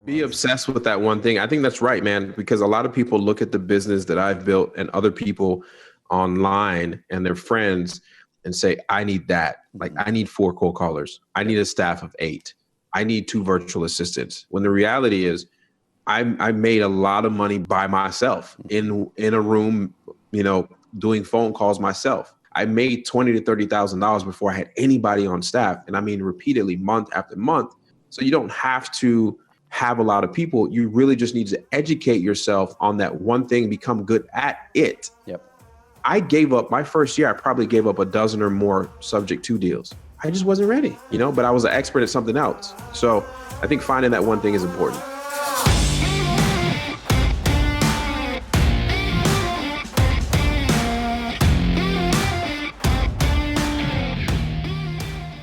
Be obsessed with that one thing. I think that's right, man, because a lot of people look at the business that I've built and other people online and their friends and say, I need that. Like, I need 4 cold callers. I need a staff of 8. I need 2 virtual assistants. When the reality is, I made a lot of money by myself in a room, doing phone calls myself. I made $20,000 to $30,000 before I had anybody on staff. And I mean, repeatedly, month after month. So you don't have to have a lot of people. You really just need to educate yourself on that one thing, become good at it. Yep. I gave up my first year. I probably gave up a dozen or more subject to deals. I just wasn't ready, but I was an expert at something else. So I think finding that one thing is important.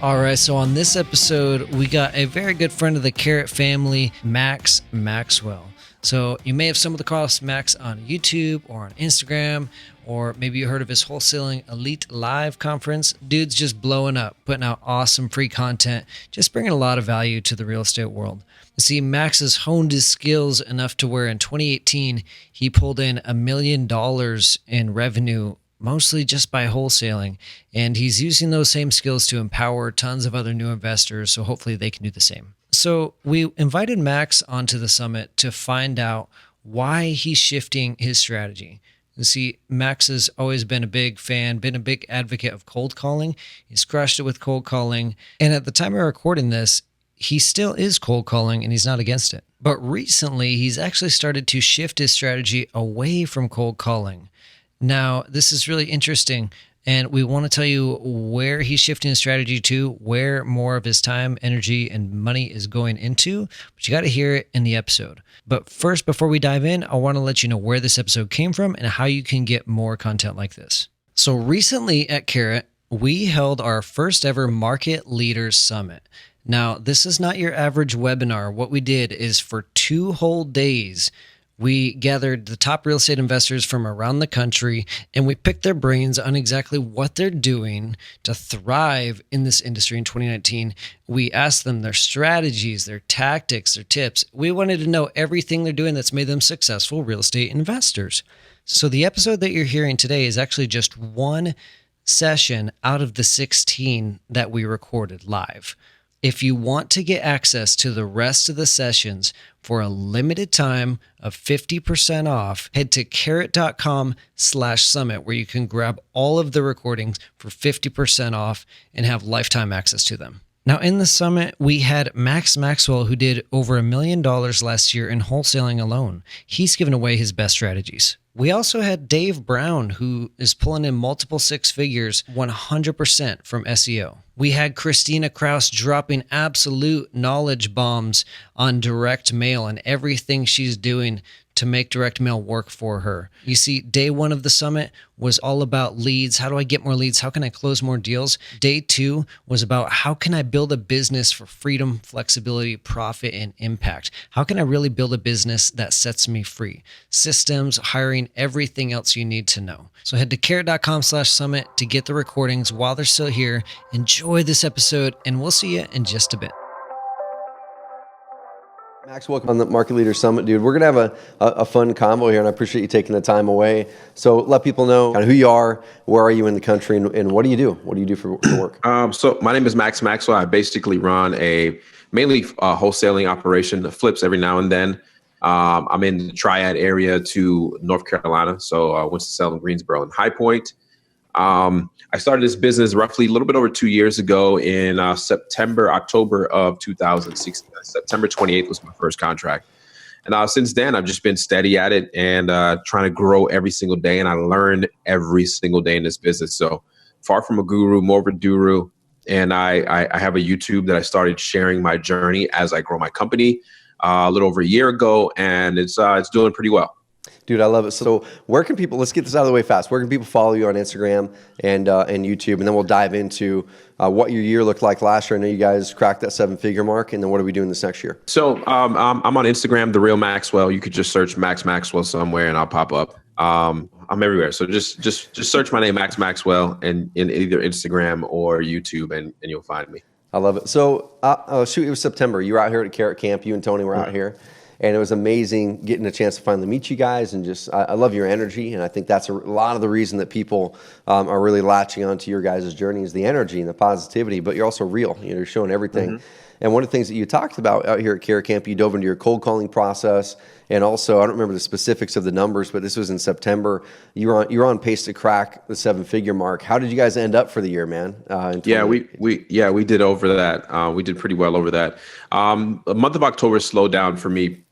All right, so on this episode, we got a very good friend of the Carrot family, Maxwell. So you may have stumbled across Max on YouTube or on Instagram, or maybe you heard of his Wholesaling Elite Live conference. Dude's just blowing up, putting out awesome free content, just bringing a lot of value to the real estate world. You see, Max has honed his skills enough to where in 2018, he pulled in $1 million in revenue, mostly just by wholesaling. And he's using those same skills to empower tons of other new investors. So hopefully they can do the same. So we invited Max onto the summit to find out why he's shifting his strategy. You see, Max has always been a big fan, been a big advocate of cold calling. He's crushed it with cold calling. And at the time of recording this, he still is cold calling and he's not against it. But recently, he's actually started to shift his strategy away from cold calling. Now, this is really interesting, and we want to tell you where he's shifting his strategy to, where more of his time, energy, and money is going into, but you got to hear it in the episode. But first, before we dive in, I want to let you know where this episode came from and how you can get more content like this. So recently at Carrot, we held our first ever Market Leaders Summit. Now, this is not your average webinar. What we did is for 2 whole days, we gathered the top real estate investors from around the country, and we picked their brains on exactly what they're doing to thrive in this industry in 2019. We asked them their strategies, their tactics, their tips. We wanted to know everything they're doing that's made them successful real estate investors. So the episode that you're hearing today is actually just one session out of the 16 that we recorded live. If you want to get access to the rest of the sessions for a limited time of 50% off, head to carrot.com/summit where you can grab all of the recordings for 50% off and have lifetime access to them. Now in the summit, we had Maxwell, who did over $1 million last year in wholesaling alone. He's given away his best strategies. We also had Dave Brown, who is pulling in multiple 6 figures 100% from SEO. We had Christina Kraus dropping absolute knowledge bombs on direct mail and everything she's doing to make direct mail work for her. You see, day 1 of the summit was all about leads. How do I get more leads? How can I close more deals? Day 2 was about how can I build a business for freedom, flexibility, profit, and impact? How can I really build a business that sets me free? Systems, hiring, everything else you need to know. So head to carrot.com/summit to get the recordings while they're still here. Enjoy this episode, and we'll see you in just a bit. Max, welcome on the Market Leaders Summit, dude. We're going to have a fun convo here, and I appreciate you taking the time away. So let people know kind of who you are, where are you in the country, and what do you do? What do you do for work? So my name is Maxwell. I basically run a mainly wholesaling operation that flips every now and then. I'm in the Triad area to North Carolina, so Winston-Salem, Greensboro, and High Point. I started this business roughly a little bit over 2 years ago in October of 2016. September 28th was my first contract. And since then, I've just been steady at it and trying to grow every single day. And I learned every single day in this business. So far from a guru, more of a guru. And I have a YouTube that I started sharing my journey as I grow my company a little over a year ago. And it's doing pretty well. Dude, I love it. So where can people, let's get this out of the way fast. Where can people follow you on Instagram and YouTube? And then we'll dive into what your year looked like last year. I know you guys cracked that 7-figure mark. And then what are we doing this next year? So I'm on Instagram, The Real Maxwell. You could just search Maxwell somewhere and I'll pop up. I'm everywhere. So just search my name, Maxwell, and in either Instagram or YouTube and you'll find me. I love it. So, shoot, it was September. You were out here at Carrot Camp. You and Tony were out here. And it was amazing getting a chance to finally meet you guys. And just, I love your energy. And I think that's a lot of the reason that people are really latching onto your guys' journey is the energy and the positivity. But you're also real. You know, you're showing everything. And one of the things that you talked about out here at Carrot Camp, you dove into your cold calling process. And also, I don't remember the specifics of the numbers, but this was in September. You were on pace to crack the 7-figure mark. How did you guys end up for the year, man? We did over that. We did pretty well over that. The month of October slowed down for me,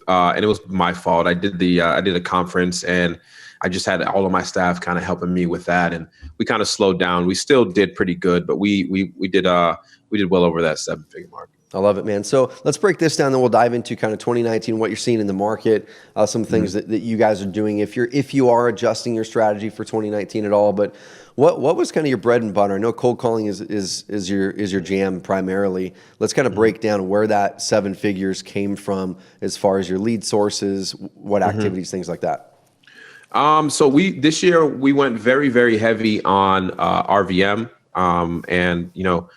and it was my fault. I did a conference, and I just had all of my staff kind of helping me with that, and we kind of slowed down. We still did pretty good, but we did well over that 7-figure mark. I love it, man. So let's break this down, then we'll dive into kind of 2019, what you're seeing in the market, some things that you guys are doing if you are adjusting your strategy for 2019 at all. But what was kind of your bread and butter? I know cold calling is your jam primarily. Let's kind of break down where that 7 figures came from as far as your lead sources, what activities, things like that. So this year we went very, very heavy on RVM, and you know.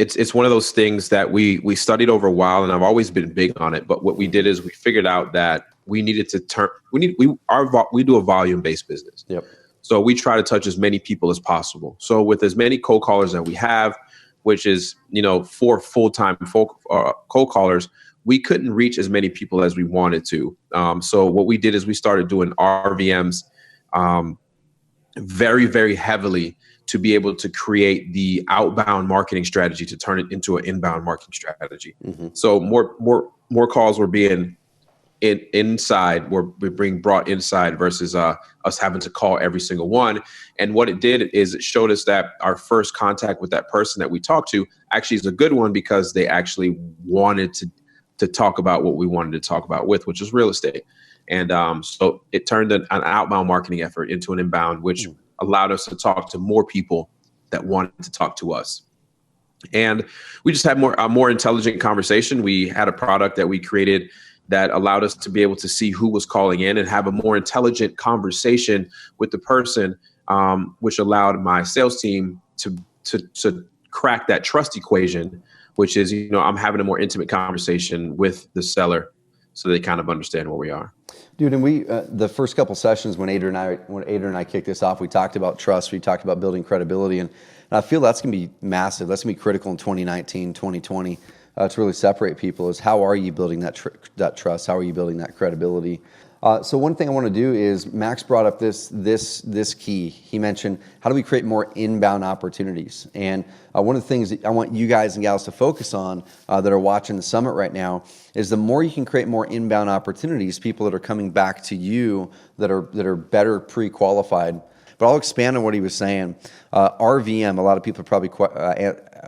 It's one of those things that we studied over a while, and I've always been big on it. But what we did is we figured out that we needed to we do a volume-based business. Yep. So we try to touch as many people as possible. So with as many cold callers that we have, which is 4 full-time cold callers, we couldn't reach as many people as we wanted to. So what we did is we started doing RVMs very, very heavily to be able to create the outbound marketing strategy to turn it into an inbound marketing strategy. So more calls were being being brought inside versus us having to call every single one. And what it did is it showed us that our first contact with that person that we talked to actually is a good one because they actually wanted to talk about what we wanted to talk about which is real estate. And so it turned an outbound marketing effort into an inbound, which allowed us to talk to more people that wanted to talk to us. And we just had a more intelligent conversation. We had a product that we created that allowed us to be able to see who was calling in and have a more intelligent conversation with the person, which allowed my sales team to crack that trust equation, which is, I'm having a more intimate conversation with the seller so they kind of understand where we are. Dude, and we the first couple sessions when Adrian and I kicked this off, we talked about trust, we talked about building credibility, and I feel that's going to be massive. That's going to be critical in 2019, 2020 to really separate people. Is how are you building that trust? How are you building that credibility? So one thing I want to do is Max brought up this key. He mentioned, how do we create more inbound opportunities? And one of the things that I want you guys and gals to focus on that are watching the summit right now is the more you can create more inbound opportunities, people that are coming back to you that are better pre-qualified. But I'll expand on what he was saying. RVM, a lot of people are probably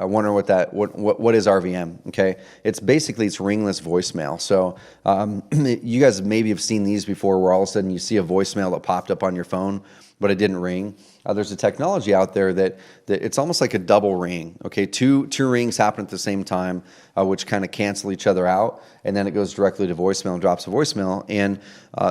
wondering what is RVM. Okay, it's ringless voicemail. So you guys maybe have seen these before, where all of a sudden you see a voicemail that popped up on your phone, but it didn't ring. There's a technology out there that it's almost like a double ring. Okay, two rings happen at the same time, which kind of cancel each other out, and then it goes directly to voicemail and drops a voicemail. And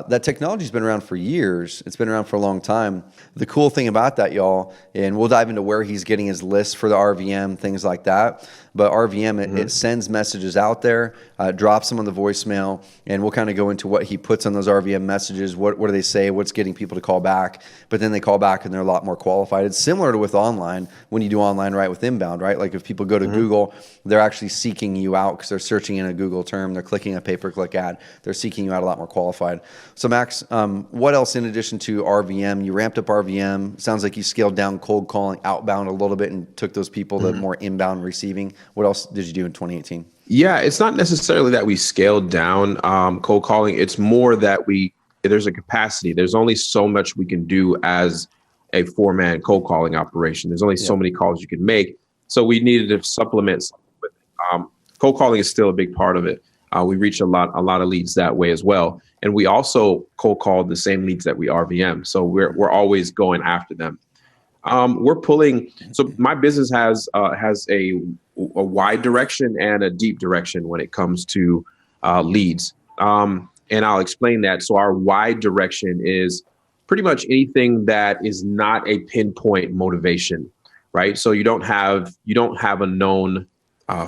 that technology's been around for years. It's been around for a long time. The cool thing about that, y'all, and we'll dive into where he's getting his list for the RVM, things like that. But RVM, it sends messages out there, drops them on the voicemail, and we'll kind of go into what he puts on those RVM messages. What do they say? What's getting people to call back? But then they call back and they're a lot more qualified. It's similar to with online, when you do online, right, with inbound, right? Like if people go to Google, they're actually seeking you out because they're searching in a Google term. They're clicking a pay-per-click ad. They're seeking you out a lot more qualified. So Max, what else in addition to RVM? You ramped up RVM. Sounds like you scaled down cold calling outbound a little bit and took those people to more inbound receiving. What else did you do in 2018? Yeah, it's not necessarily that we scaled down cold calling. It's more that there's a capacity. There's only so much we can do as a 4-man cold calling operation. There's only so many calls you can make. So we needed to supplement with it. Cold calling is still a big part of it. We reach a lot of leads that way as well. And we also cold call the same leads that we RVM. So we're always going after them. We're pulling. So my business has a wide direction and a deep direction when it comes to leads. And I'll explain that. So our wide direction is pretty much anything that is not a pinpoint motivation, right? So you don't have a known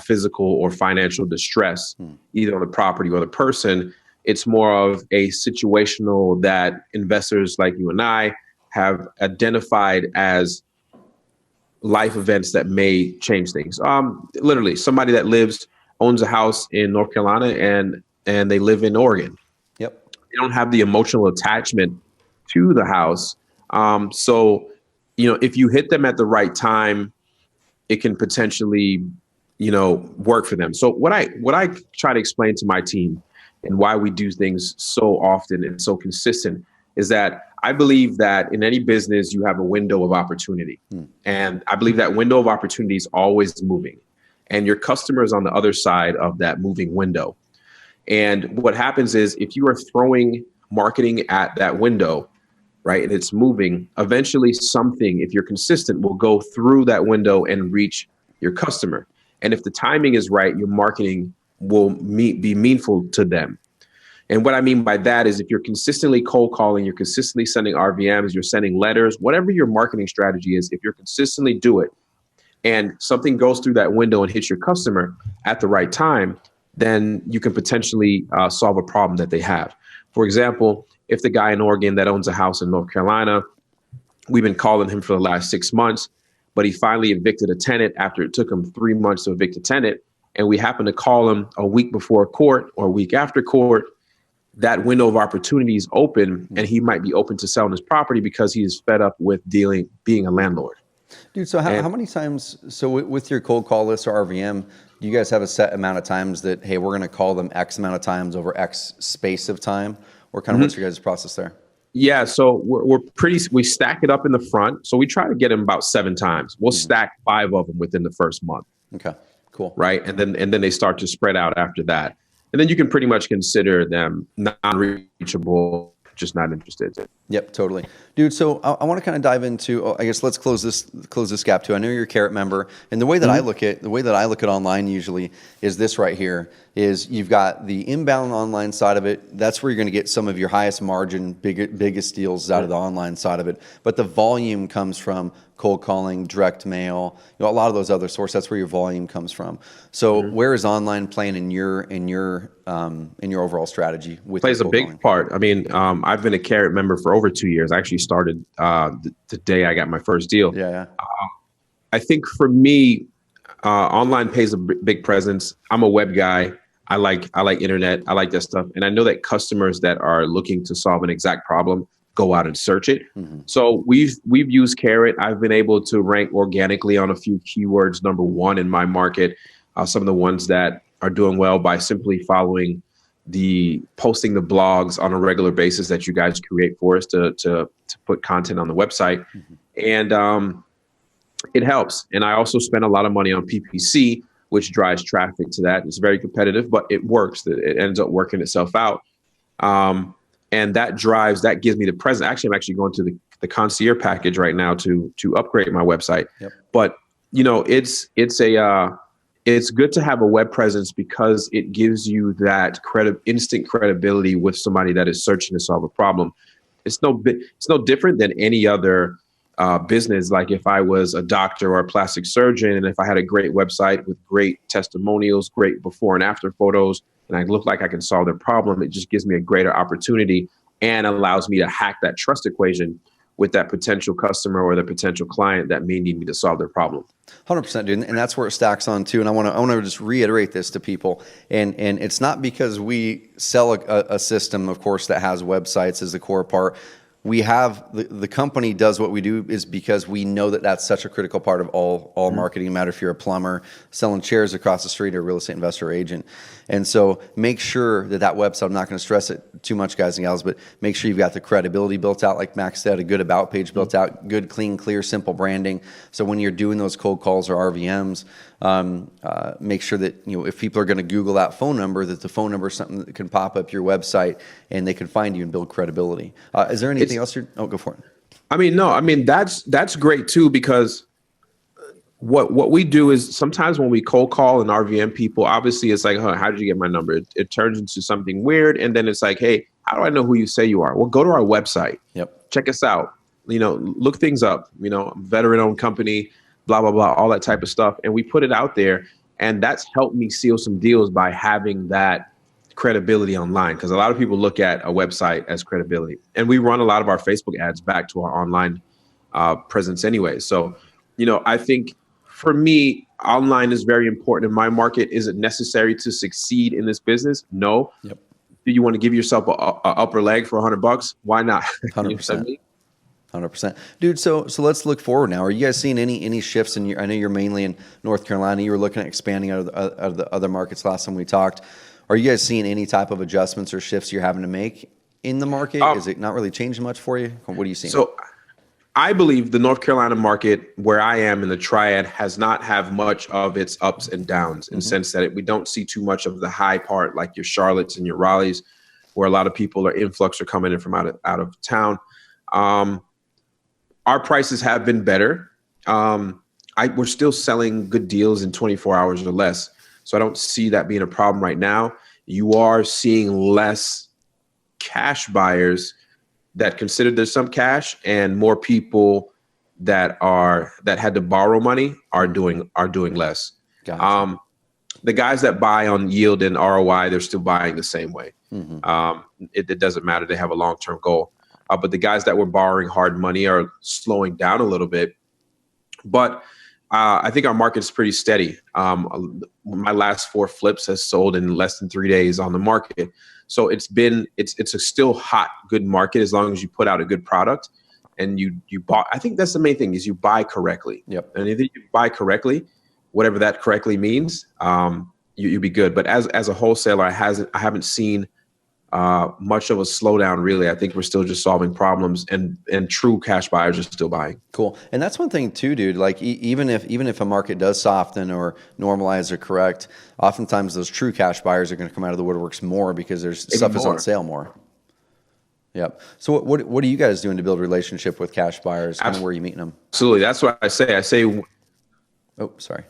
physical or financial distress, either on the property or the person. It's more of a situational that investors like you and I have identified as life events that may change things. Literally, somebody that owns a house in North Carolina and they live in Oregon. Yep. They don't have the emotional attachment to the house. So, if you hit them at the right time, it can potentially, work for them. So what I try to explain to my team and why we do things so often and so consistent is that I believe that in any business, you have a window of opportunity. And I believe that window of opportunity is always moving. And your customer is on the other side of that moving window. And what happens is if you are throwing marketing at that window, right, and it's moving, eventually something, if you're consistent, will go through that window and reach your customer. And if the timing is right, your marketing will be meaningful to them. And what I mean by that is if you're consistently cold calling, you're consistently sending RVMs, you're sending letters, whatever your marketing strategy is, if you're consistently do it and something goes through that window and hits your customer at the right time, then you can potentially solve a problem that they have. For example, if the guy in Oregon that owns a house in North Carolina, we've been calling him for the last 6 months, but he finally evicted a tenant after it took him 3 months to evict a tenant. And we happen to call him a week before court or a week after court, that window of opportunity is open and he might be open to selling his property because he is fed up with being a landlord. Dude, so how many times, with your cold call list or RVM, do you guys have a set amount of times that, hey, we're going to call them X amount of times over X space of time? Or kind of what's your guys' process there? Yeah, so we stack it up in the front. So we try to get them about 7 times. We'll stack 5 of them within the first month. Okay, cool. Right. And then they start to spread out after that. And then you can pretty much consider them non-reachable, just not interested. Yep, totally. Dude, so I want to kind of dive into, I guess let's close this gap too. I know you're a Carrot member, and the way that I look at online usually is this right here, is you've got the inbound online side of it. That's where you're going to get some of your highest margin, biggest deals out of the online side of it. But the volume comes from cold calling, direct mail, a lot of those other sources. That's where your volume comes from. So where is online playing in your overall strategy? With plays a big part. I mean, I've been a Carrot member for over 2 years. I actually started the day I got my first deal. Yeah. I think for me, online pays a big presence. I'm a web guy. I like internet. I like that stuff. And I know that customers that are looking to solve an exact problem go out and search it. So we've used Carrot. I've been able to rank organically on a few keywords, number 1 in my market. Some of the ones that are doing well by simply following posting the blogs on a regular basis that you guys create for us to put content on the website. And it helps. And I also spend a lot of money on PPC, which drives traffic to that. It's very competitive, but it works. It ends up working itself out. And that gives me the present. Actually, I'm actually going to the concierge package right now to upgrade my website. Yep. But it's good to have a web presence because it gives you that instant credibility with somebody that is searching to solve a problem. It's no different than any other business. Like if I was a doctor or a plastic surgeon, and if I had a great website with great testimonials, great before and after photos, and I look like I can solve their problem, it just gives me a greater opportunity and allows me to hack that trust equation with that potential customer or the potential client that may need me to solve their problem. 100%, dude, and that's where it stacks on too. And I want to just reiterate this to people. And it's not because we sell a system, of course, that has websites as the core part. We have the company does what we do is because we know that that's such a critical part of all marketing, no matter if you're a plumber selling chairs across the street or a real estate investor or agent. And so make sure that website, I'm not going to stress it too much, guys and gals, but make sure you've got the credibility built out, like Max said, a good about page built out, good, clean, clear, simple branding. So when you're doing those cold calls or RVMs, make sure that, if people are going to Google that phone number, that the phone number is something that can pop up your website and they can find you and build credibility. Is there anything else? Go for it. That's great too, because what we do is sometimes when we cold call and RVM people, obviously it's like, how did you get my number? It turns into something weird. And then it's like, hey, how do I know who you say you are? Well, go to our website. Yep. Check us out. Look things up, veteran owned company, blah, blah, blah, all that type of stuff. And we put it out there. And that's helped me seal some deals by having that credibility online, because a lot of people look at a website as credibility. And we run a lot of our Facebook ads back to our online presence anyway. So, I think for me, online is very important in my market. Is it necessary to succeed in this business? No. Yep. Do you want to give yourself a upper leg for $100? Why not? 100%. 100%. Dude, so let's look forward now. Are you guys seeing any shifts in I know you're mainly in North Carolina. You were looking at expanding out of the other markets last time we talked. Are you guys seeing any type of adjustments or shifts you're having to make in the market? Is it not really changing much for you? What are you seeing? So I believe the North Carolina market, where I am in the Triad, has not have much of its ups and downs in the sense that we don't see too much of the high part like your Charlottes and your Raleighs, where a lot of people are influx are coming in from out of town. Our prices have been better. We're still selling good deals in 24 hours or less. So I don't see that being a problem right now. You are seeing less cash buyers that consider there's some cash, and more people that had to borrow money are doing less. Gotcha. The guys that buy on yield and ROI, they're still buying the same way. It doesn't matter. They have a long-term goal. But the guys that were borrowing hard money are slowing down a little bit. But I think our market's pretty steady. My last 4 flips has sold in less than 3 days on the market. So it's a still hot, good market as long as you put out a good product and you bought. I think that's the main thing, is you buy correctly. Yep. And if you buy correctly, whatever that correctly means, you'll be good. But as a wholesaler, I haven't seen much of a slowdown, really. I think we're still just solving problems, and true cash buyers are still buying. Cool. And that's one thing too, dude. Like even if a market does soften or normalize or correct, oftentimes those true cash buyers are going to come out of the woodworks more because there's stuff is on sale more. Yep. So what are you guys doing to build a relationship with cash buyers? Kind of where are you meeting them? Absolutely. That's what I say. Oh, sorry.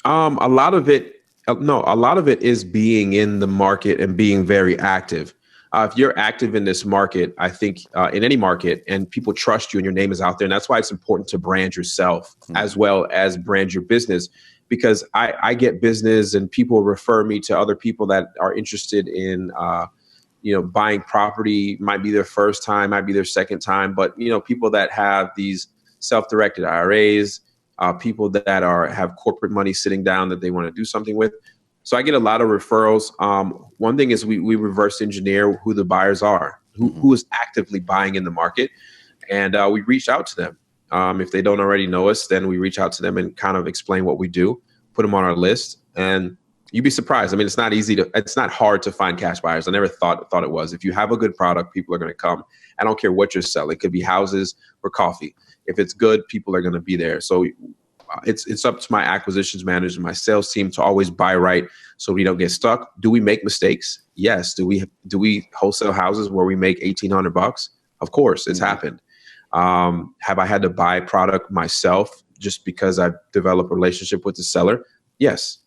A lot of it is being in the market and being very active. If you're active in this market, I think in any market, and people trust you and your name is out there, and that's why it's important to brand yourself as well as brand your business, because I get business and people refer me to other people that are interested in buying property. Might be their first time, might be their second time, but people that have these self-directed IRAs, people that have corporate money sitting down that they want to do something with. So I get a lot of referrals. One thing is we reverse engineer who the buyers are, who is actively buying in the market. And we reach out to them. If they don't already know us, then we reach out to them and kind of explain what we do, put them on our list. And you'd be surprised. I mean, it's not hard to find cash buyers. I never thought it was. If you have a good product, people are going to come. I don't care what you're selling. It could be houses or coffee. If it's good, people are going to be there. So it's up to my acquisitions manager and my sales team to always buy right so we don't get stuck. Do we make mistakes? Yes. Do we wholesale houses where we make $1,800? Of course, it's happened. Have I had to buy product myself just because I've developed a relationship with the seller? Yes.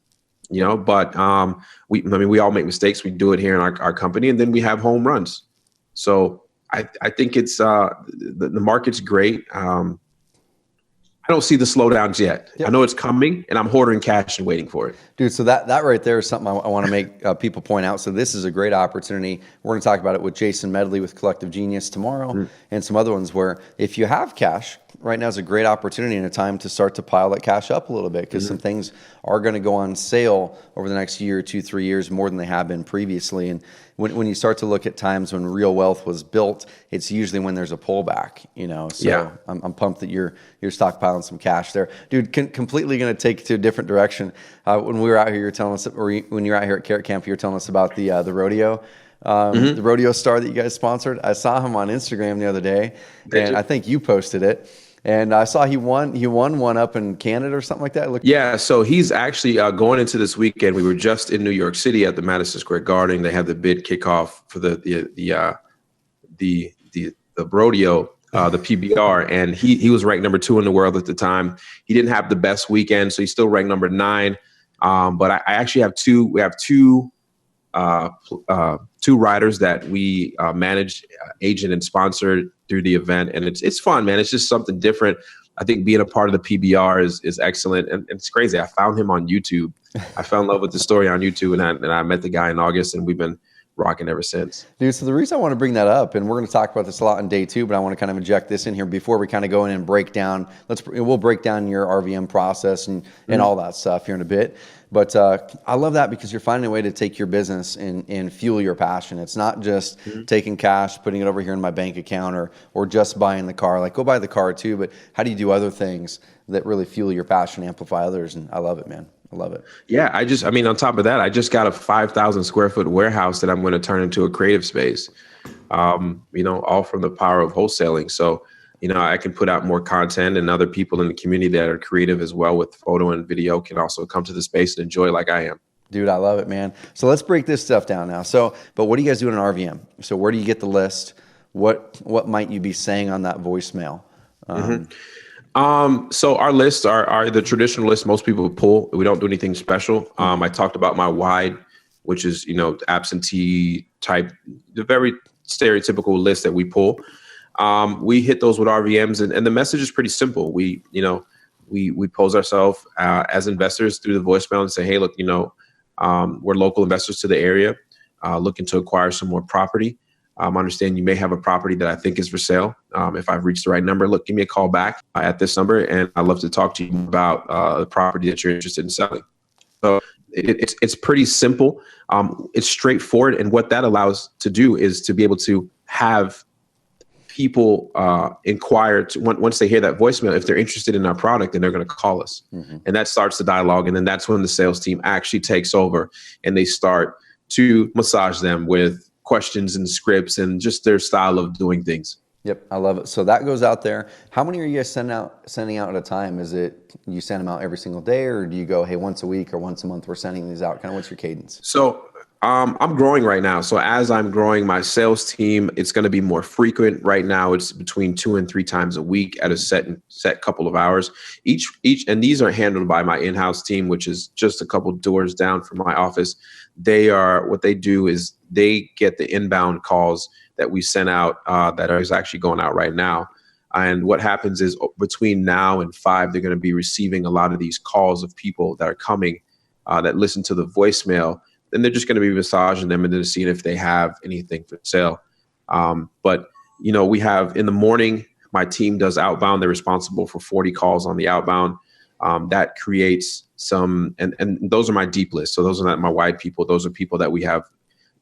But we all make mistakes. We do it here in our company, and then we have home runs. So I think it's the market's great. I don't see the slowdowns yet. Yep. I know it's coming, and I'm hoarding cash and waiting for it. Dude, so that right there is something I want to make people point out. So this is a great opportunity. We're going to talk about it with Jason Medley with Collective Genius tomorrow and some other ones where if you have cash, right now is a great opportunity and a time to start to pile that cash up a little bit because some things are going to go on sale over the next year, 2, 3 years more than they have been previously. And when you start to look at times when real wealth was built, it's usually when there's a pullback, So yeah. I'm pumped that you're stockpiling some cash there. Dude, completely going to take it to a different direction. When we were out here, you were telling us, or when you were out here at Carrot Camp, you were telling us about the rodeo. The rodeo star that you guys sponsored. I saw him on Instagram the other day, and I think you posted it. And I saw he won one up in Canada or something like that. Yeah, so he's actually going into this weekend. We were just in New York City at the Madison Square Garden. They had the bid kickoff for the rodeo, the PBR, and he was ranked number 2 in the world at the time. He didn't have the best weekend, so he's still ranked number 9. But I actually have two. We have two riders that we manage, agent and sponsored through the event, and it's fun, man. It's just something different. I think being a part of the PBR is excellent. And it's crazy. I found him on YouTube. I fell in love with the story on YouTube, and I met the guy in August, and we've been rocking ever since. Dude, so the reason I want to bring that up, and we're going to talk about this a lot in day 2, but I want to kind of inject this in here before we kind of go in and break down. We'll break down your RVM process and all that stuff here in a bit. But I love that because you're finding a way to take your business and fuel your passion. It's not just taking cash, putting it over here in my bank account, or just buying the car. Like, go buy the car too, but how do you do other things that really fuel your passion, amplify others? And I love it, man. I love it. Yeah, on top of that, I just got a 5,000 square foot warehouse that I'm going to turn into a creative space, all from the power of wholesaling. So, I can put out more content, and other people in the community that are creative as well with photo and video can also come to the space and enjoy like I am. Dude, I love it, man. So let's break this stuff down now. But what do you guys do in an RVM? So where do you get the list? What might you be saying on that voicemail? So our lists are the traditional list most people pull. We don't do anything special. I talked about my wide, which is, absentee type, the very stereotypical list that we pull. We hit those with RVMs, and the message is pretty simple. We pose ourselves as investors through the voicemail and say, hey, look, we're local investors to the area, looking to acquire some more property. I understand you may have a property that I think is for sale. If I've reached the right number, look, give me a call back at this number, and I'd love to talk to you about the property that you're interested in selling. So it's pretty simple. It's straightforward, and what that allows to do is to be able to have people inquire once they hear that voicemail, if they're interested in our product, then they're going to call us. And that starts the dialogue. And then that's when the sales team actually takes over and they start to massage them with questions and scripts and just their style of doing things. Yep, I love it. So that goes out there. How many are you guys sending out at a time? Is it you send them out every single day, or do you go, hey, once a week or once a month we're sending these out? Kind of what's your cadence? So I'm growing right now. So as I'm growing my sales team, it's going to be more frequent. Right now, it's between 2 and 3 times a week at a set couple of hours each. And these are handled by my in-house team, which is just a couple doors down from my office. What they do is they get the inbound calls that we sent out that is actually going out right now. And what happens is between now and 5, they're going to be receiving a lot of these calls of people that are coming that listen to the voicemail. And they're just going to be massaging them and then seeing if they have anything for sale. But we have in the morning, my team does outbound. They're responsible for 40 calls on the outbound. That creates some, and those are my deep lists. So those are not my wide people. Those are people that we have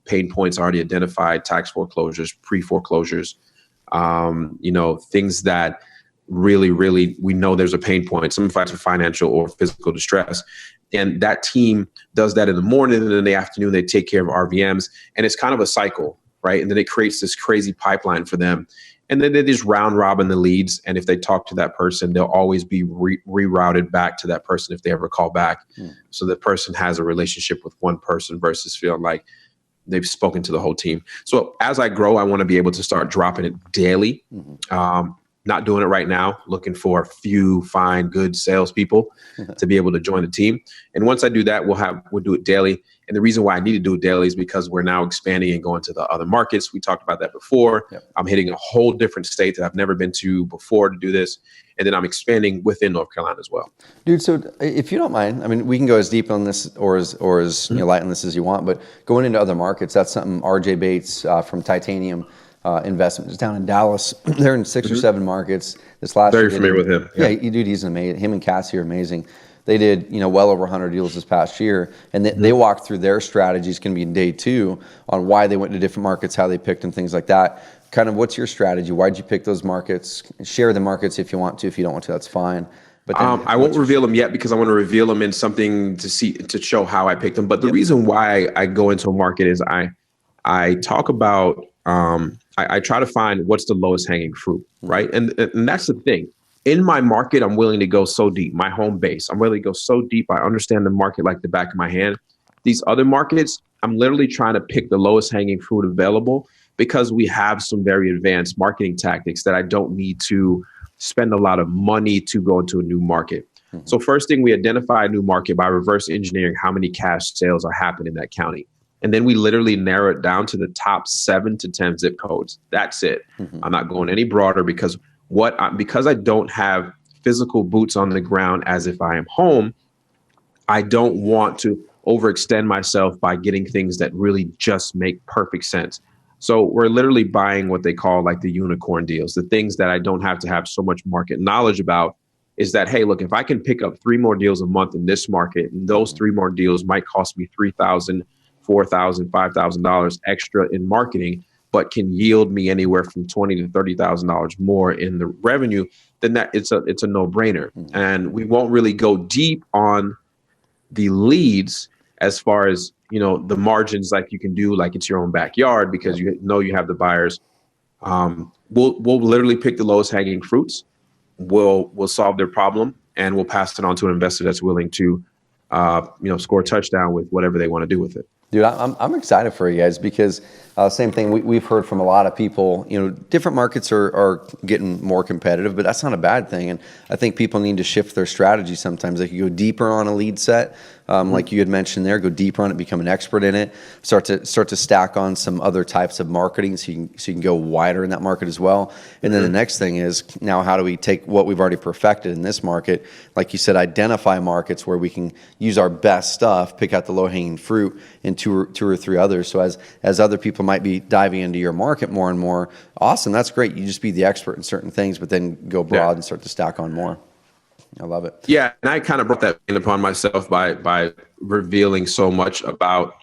pain points already identified, tax foreclosures, pre-foreclosures, things that really, really, we know there's a pain point, some type of financial or physical distress. And that team does that in the morning, and in the afternoon, they take care of RVMs. And it's kind of a cycle, right? And then it creates this crazy pipeline for them. And then they just round robin the leads. And if they talk to that person, they'll always be rerouted back to that person if they ever call back. So the person has a relationship with one person versus feeling like they've spoken to the whole team. So as I grow, I want to be able to start dropping it daily. Not doing it right now, looking for a few fine, good salespeople to be able to join the team. And once I do that, we'll do it daily. And the reason why I need to do it daily is because we're now expanding and going to the other markets. We talked about that before. Yep. I'm hitting a whole different state that I've never been to before to do this. And then I'm expanding within North Carolina as well. Dude, so if you don't mind, I mean, we can go as deep on this or as light on this as you want, but going into other markets, that's something RJ Bates from Titanium Investments down in Dallas. They're in 6 or 7 markets. This last Very year, familiar with him. Yeah, dude, he's amazing. Him and Cassie are amazing. They did, well over 100 deals this past year, and they walked through their strategies. Going to be in day 2 on why they went to different markets, how they picked them, things like that. Kind of, what's your strategy? Why'd you pick those markets? Share the markets if you want to. If you don't want to, that's fine. But then, I won't reveal them yet because I want to reveal them in something to show how I picked them. But the reason why I go into a market is I talk about. I try to find what's the lowest hanging fruit, right? And that's the thing. In my market, I'm willing to go so deep. My home base, I'm willing to go so deep. I understand the market like the back of my hand. These other markets, I'm literally trying to pick the lowest hanging fruit available because we have some very advanced marketing tactics that I don't need to spend a lot of money to go into a new market. So first thing, we identify a new market by reverse engineering how many cash sales are happening in that county. And then we literally narrow it down to the top 7 to 10 zip codes. That's it. I'm not going any broader because I don't have physical boots on the ground as if I am home. I don't want to overextend myself by getting things that really just make perfect sense. So we're literally buying what they call like the unicorn deals, the things that I don't have to have so much market knowledge about. Is that, hey, look, if I can pick up 3 more deals a month in this market, and those 3 more deals might cost me $3,000, $4,000, $5,000 extra in marketing, but can yield me anywhere from $20,000 to $30,000 more in the revenue, then that it's a no-brainer. And we won't really go deep on the leads as far as, the margins like you can do, like it's your own backyard, because you know you have the buyers. We'll literally pick the lowest hanging fruits. We'll solve their problem, and we'll pass it on to an investor that's willing to, score a touchdown with whatever they want to do with it. Dude, I'm excited for you guys because same thing. We've heard from a lot of people, different markets are getting more competitive, but that's not a bad thing. And I think people need to shift their strategy sometimes. They can go deeper on a lead set, like you had mentioned there, go deeper on it, become an expert in it, start to stack on some other types of marketing so you can go wider in that market as well. And then the next thing is, now how do we take what we've already perfected in this market, like you said, identify markets where we can use our best stuff, pick out the low-hanging fruit, and two or three others. So as other people might be diving into your market more and more, awesome, that's great. You just be the expert in certain things, but then go broad and start to stack on more. I love it. Yeah, and I kind of brought that in upon myself by revealing so much about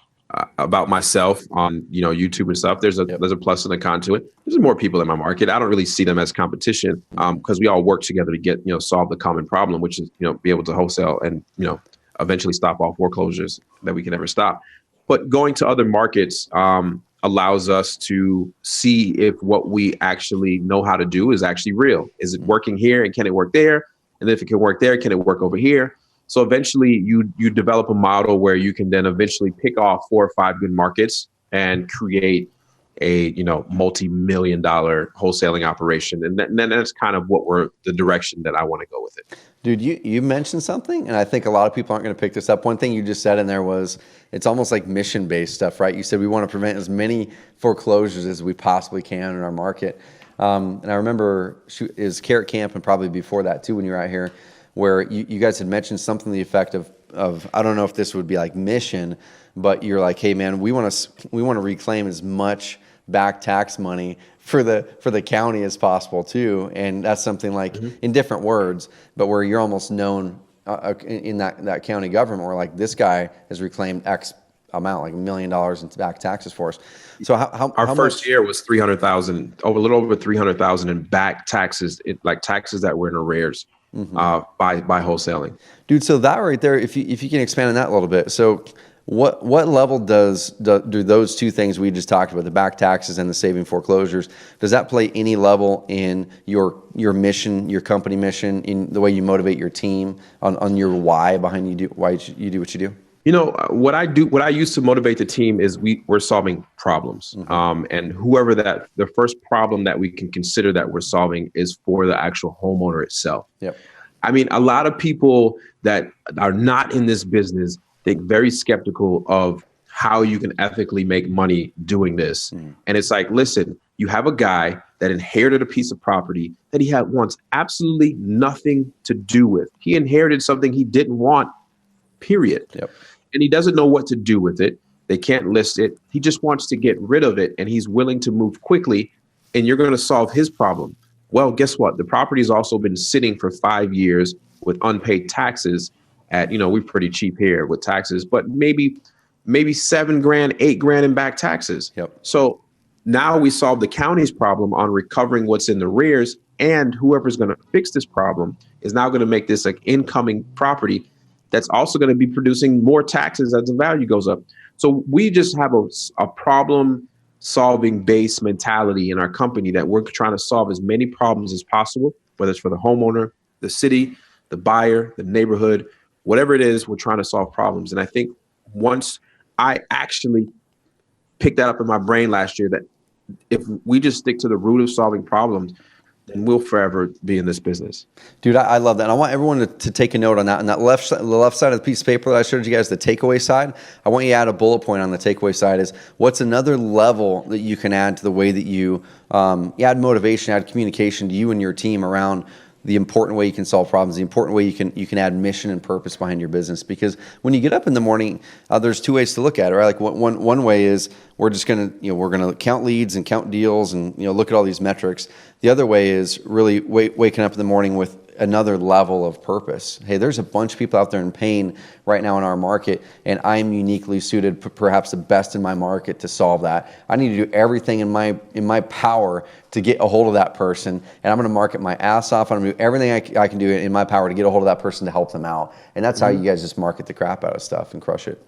myself on YouTube and stuff. There's a plus and a con to it. There's more people in my market. I don't really see them as competition because we all work together to get solve the common problem, which is be able to wholesale and eventually stop all foreclosures that we can never stop. But going to other markets allows us to see if what we actually know how to do is actually real. Is it working here, and can it work there? And if it can work there, can it work over here? So eventually you develop a model where you can then eventually pick off 4 or 5 good markets and create a multi-million-dollar wholesaling operation. And then that's kind of the direction that I want to go with it. Dude, you mentioned something, and I think a lot of people aren't going to pick this up. One thing you just said in there was it's almost like mission-based stuff, right? You said we want to prevent as many foreclosures as we possibly can in our market. And I remember is Carrot Camp, and probably before that too, when you were out here, where you guys had mentioned something to the effect of I don't know if this would be like mission, but you're like, hey man, we want to reclaim as much back tax money for the county as possible too. And that's something like in different words, but where you're almost known in that county government, where like this guy has reclaimed X amount, like $1 million in back taxes for us. So our first year was $300,000, a little over $300,000 in back taxes, like taxes that were in arrears by wholesaling. Dude, so that right there, if you can expand on that a little bit. So what level do those two things we just talked about, the back taxes and the saving foreclosures, does that play any level in your mission, your company mission, in the way you motivate your team, on your why behind why you do what you do? What I use to motivate the team is we're solving problems. And whoever the first problem that we can consider that we're solving is for the actual homeowner itself. Yep. I mean, a lot of people that are not in this business, they're very skeptical of how you can ethically make money doing this. And it's like, listen, you have a guy that inherited a piece of property that he wants absolutely nothing to do with. He inherited something he didn't want, period. Yep. And he doesn't know what to do with it. They can't list it. He just wants to get rid of it, and he's willing to move quickly, and you're going to solve his problem. Well, guess what? The property's also been sitting for 5 years with unpaid taxes at, we're pretty cheap here with taxes, but maybe $7,000, $8,000 in back taxes. Yep. So now we solve the county's problem on recovering what's in the rears, and whoever's going to fix this problem is now going to make this like incoming property that's also going to be producing more taxes as the value goes up. So we just have a problem solving based mentality in our company that we're trying to solve as many problems as possible, whether it's for the homeowner, the city, the buyer, the neighborhood, whatever it is, we're trying to solve problems. And I think once I actually picked that up in my brain last year, that if we just stick to the root of solving problems, then we'll forever be in this business. Dude, I love that. And I want everyone to take a note on that. On that the left side of the piece of paper that I showed you guys, the takeaway side, I want you to add a bullet point on the takeaway side is what's another level that you can add to the way that you add motivation, add communication to you and your team around the important way you can solve problems, the important way you can add mission and purpose behind your business. Because when you get up in the morning, there's two ways to look at it, right? Like one way is we're just gonna we're gonna count leads and count deals and look at all these metrics. The other way is really waking up in the morning with another level of purpose. Hey, there's a bunch of people out there in pain right now in our market, and I'm uniquely suited, perhaps the best in my market, to solve that. I need to do everything in my power to get a hold of that person, and I'm going to market my ass off. I'm going to do everything I can do in my power to get a hold of that person to help them out. And that's how you guys just market the crap out of stuff and crush it.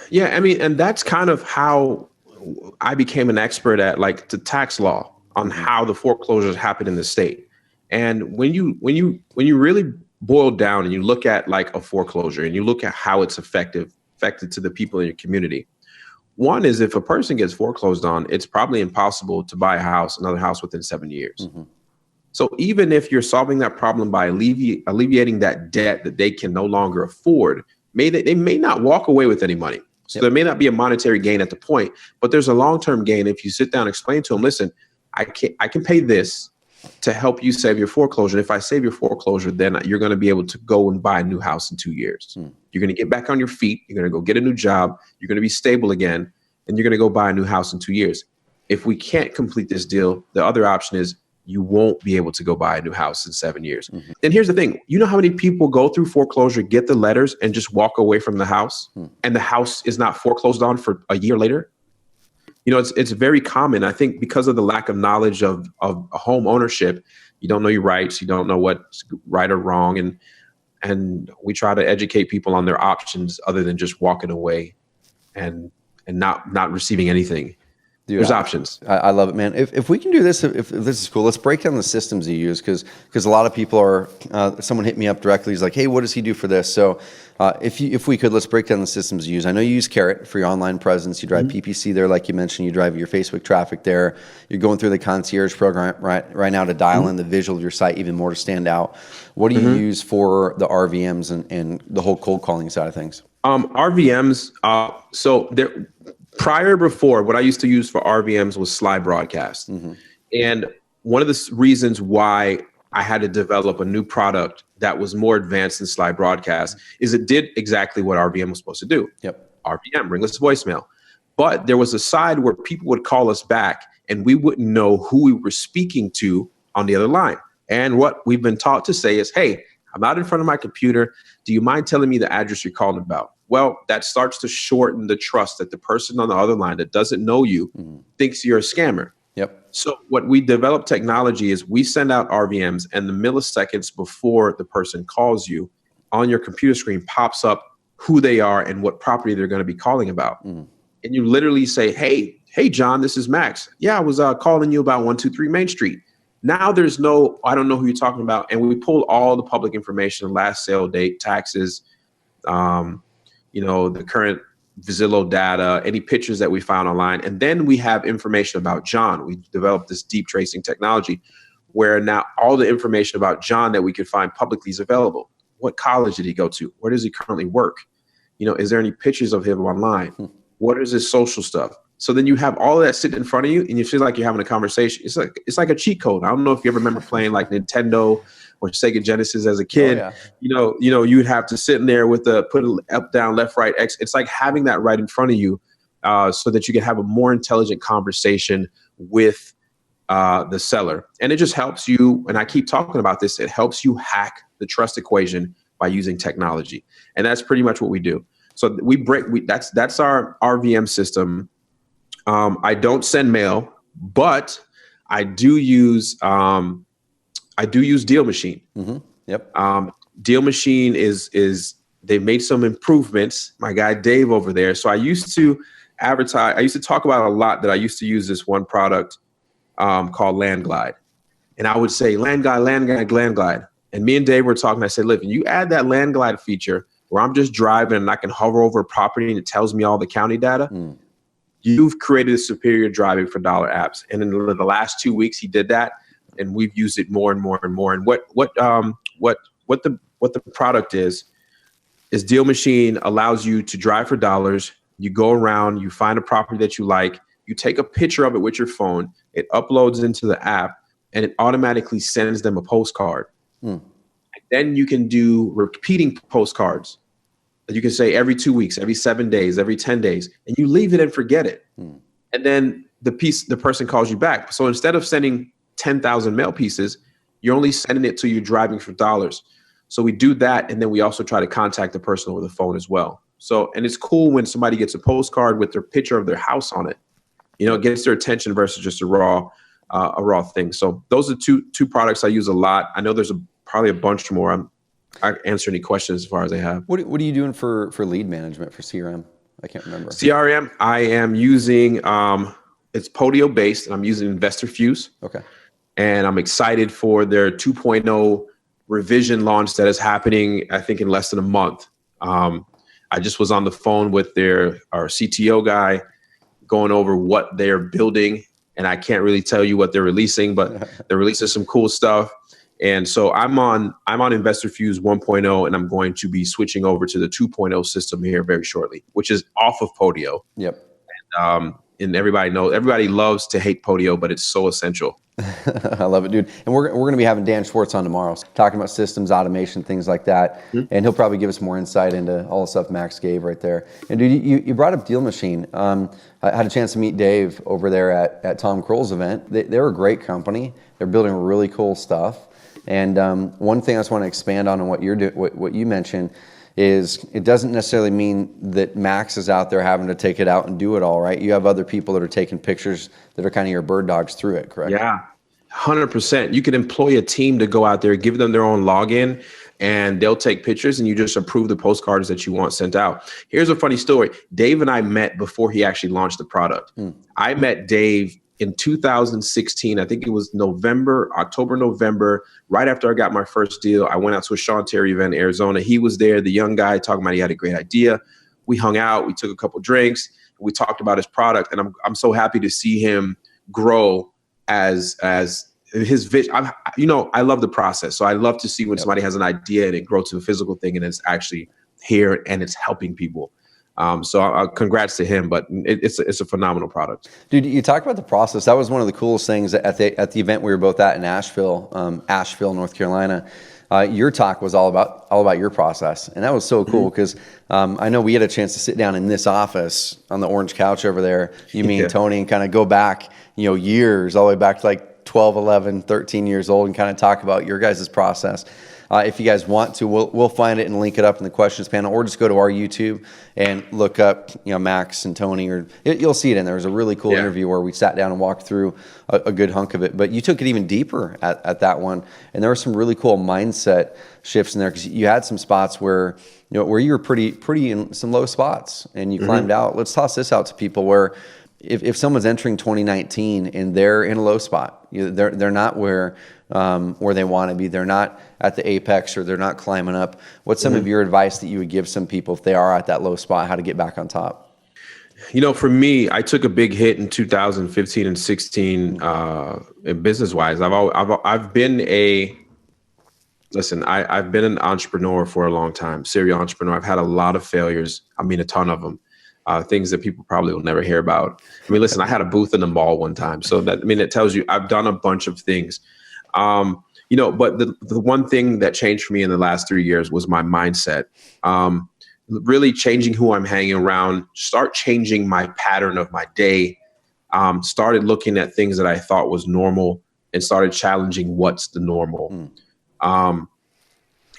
Yeah, I mean, and that's kind of how I became an expert at like the tax law on how the foreclosures happen in the state. And when you really boil down and you look at like a foreclosure and you look at how it's affected to the people in your community, one is if a person gets foreclosed on, it's probably impossible to buy another house within 7 years. So even if you're solving that problem by alleviating that debt that they can no longer afford, they may not walk away with any money. So there may not be a monetary gain at the point, but there's a long-term gain if you sit down and explain to them, listen, I can pay this to help you save your foreclosure. If I save your foreclosure, then you're going to be able to go and buy a new house in 2 years. You're going to get back on your feet. You're going to go get a new job. You're going to be stable again, and you're going to go buy a new house in 2 years. If we can't complete this deal, the other option is you won't be able to go buy a new house in 7 years. And here's the thing. You know how many people go through foreclosure, get the letters, and just walk away from the house, and the house is not foreclosed on for a year later? It's very common. I think because of the lack of knowledge of home ownership, you don't know your rights, you don't know what's right or wrong, and we try to educate people on their options other than just walking away and not receiving anything. Dude, there's options. I love it, man. If we can do this, if this is cool, let's break down the systems you use, because a lot of people are. Someone hit me up directly. He's like, "Hey, what does he do for this?" So, if we could, let's break down the systems you use. I know you use Carrot for your online presence. You drive PPC there, like you mentioned. You drive your Facebook traffic there. You're going through the concierge program right now to dial in the visual of your site even more to stand out. What do you use for the RVMs and the whole cold calling side of things? RVMs. So before, what I used to use for RVMs was slide broadcast. And one of the reasons why I had to develop a new product that was more advanced than slide broadcast is it did exactly what RVM was supposed to do. RVM, ringless voicemail. But there was a side where people would call us back and we wouldn't know who we were speaking to on the other line. And what we've been taught to say is, hey, I'm out in front of my computer. Do you mind telling me the address you're calling about? Well, that starts to shorten the trust that the person on the other line that doesn't know you thinks you're a scammer. So what we developed technology is we send out RVMs, and the milliseconds before the person calls you on your computer screen pops up who they are and what property they're going to be calling about. And you literally say, hey, John, this is Max. Yeah, I was calling you about 123 Main Street. Now there's no, I don't know who you're talking about. And we pull all the public information, last sale date, taxes, the current Zillow data, any pictures that we found online. And then we have information about John. We developed this deep tracing technology where now all the information about John that we could find publicly is available. What college did he go to? Where does he currently work? Is there any pictures of him online? What is his social stuff? So then you have all of that sitting in front of you and you feel like you're having a conversation. It's like a cheat code. I don't know if you ever remember playing like Nintendo or Sega Genesis as a kid. You'd have to sit in there with put an up, down, left, right, X. It's like having that right in front of you so that you can have a more intelligent conversation with the seller. And it just helps you, and I keep talking about this, it helps you hack the trust equation by using technology. And that's pretty much what we do. So that's our RVM system. I don't send mail, but I do use Deal Machine. Deal Machine is they've made some improvements. My guy Dave over there. So I used to advertise. I used to talk about a lot that I used to use this one product called Land Glide, and I would say Land Glide. And me and Dave were talking. I said, look, you add that Land Glide feature where I'm just driving and I can hover over a property and it tells me all the county data. You've created a superior driving for dollar apps. And in the last 2 weeks, he did that, and we've used it more and more and more. And what the product is Deal Machine allows you to drive for dollars. You go around, you find a property that you like, you take a picture of it with your phone, it uploads into the app, and it automatically sends them a postcard. Then you can do repeating postcards. You can say every 2 weeks, every 7 days, every 10 days, and you leave it and forget it. And then the person calls you back. So instead of sending 10,000 mail pieces, you're only sending it to you driving for dollars. So we do that. And then we also try to contact the person over the phone as well. So, and it's cool when somebody gets a postcard with their picture of their house on it, it gets their attention versus just a raw thing. So those are two products I use a lot. I know there's probably a bunch more. I answer any questions as far as I have. What are you doing for lead management for CRM? I can't remember. CRM, I am using, it's Podio based, and I'm using Investor Fuse. Okay. And I'm excited for their 2.0 revision launch that is happening, I think, in less than a month. I just was on the phone with our CTO guy going over what they're building, and I can't really tell you what they're releasing, but they're releasing some cool stuff. And so I'm on Investor Fuse 1.0, and I'm going to be switching over to the 2.0 system here very shortly, which is off of Podio. Yep. And everybody loves to hate Podio, but it's so essential. I love it, dude. And we're going to be having Dan Schwartz on tomorrow, talking about systems, automation, things like that. And he'll probably give us more insight into all the stuff Max gave right there. And dude, you brought up Deal Machine. I had a chance to meet Dave over there at Tom Kroll's event. They're a great company. They're building really cool stuff. And one thing I just want to expand on what you mentioned is it doesn't necessarily mean that Max is out there having to take it out and do it all, right? You have other people that are taking pictures that are kind of your bird dogs through it, correct? Yeah, 100%. You can employ a team to go out there, give them their own login, and they'll take pictures, and you just approve the postcards that you want sent out. Here's a funny story. Dave and I met before he actually launched the product. I met Dave in 2016, I think it was October, November, right after I got my first deal. I went out to a Sean Terry event in Arizona. He was there, the young guy, talking about he had a great idea. We hung out, we took a couple drinks, we talked about his product, and I'm so happy to see him grow as his vision. I love the process. So I love to see when somebody has an idea and it grows to a physical thing and it's actually here and it's helping people. So congrats to him, but it's a phenomenal product. Dude, you talked about the process. That was one of the coolest things at the event we were both at in Asheville, North Carolina. Your talk was all about your process, and that was so cool because I know we had a chance to sit down in this office on the orange couch over there. You, me, and Tony, and kind of go back, years all the way back to like 12, 11, 13 years old, and kind of talk about your guys' process. If you guys want to, we'll find it and link it up in the questions panel, or just go to our YouTube and look up, Max and Tony, or you'll see it in there. There's a really cool interview where we sat down and walked through a good hunk of it. But you took it even deeper at that one, and there were some really cool mindset shifts in there because you had some spots where where you were pretty in some low spots, and you climbed out. Let's toss this out to people where if someone's entering 2019 and they're in a low spot, they're not where they want to be. They're not at the apex, or they're not climbing up. What's some of your advice that you would give some people if they are at that low spot, how to get back on top? For me, I took a big hit in 2015 and 16 business wise. I've been I've been an entrepreneur for a long time, serial entrepreneur. I've had a lot of failures. A ton of them. Things that people probably will never hear about. Listen, I had a booth in the mall one time. So it tells you I've done a bunch of things. But the one thing that changed for me in the last 3 years was my mindset. Really changing who I'm hanging around, start changing my pattern of my day, started looking at things that I thought was normal and started challenging what's the normal. And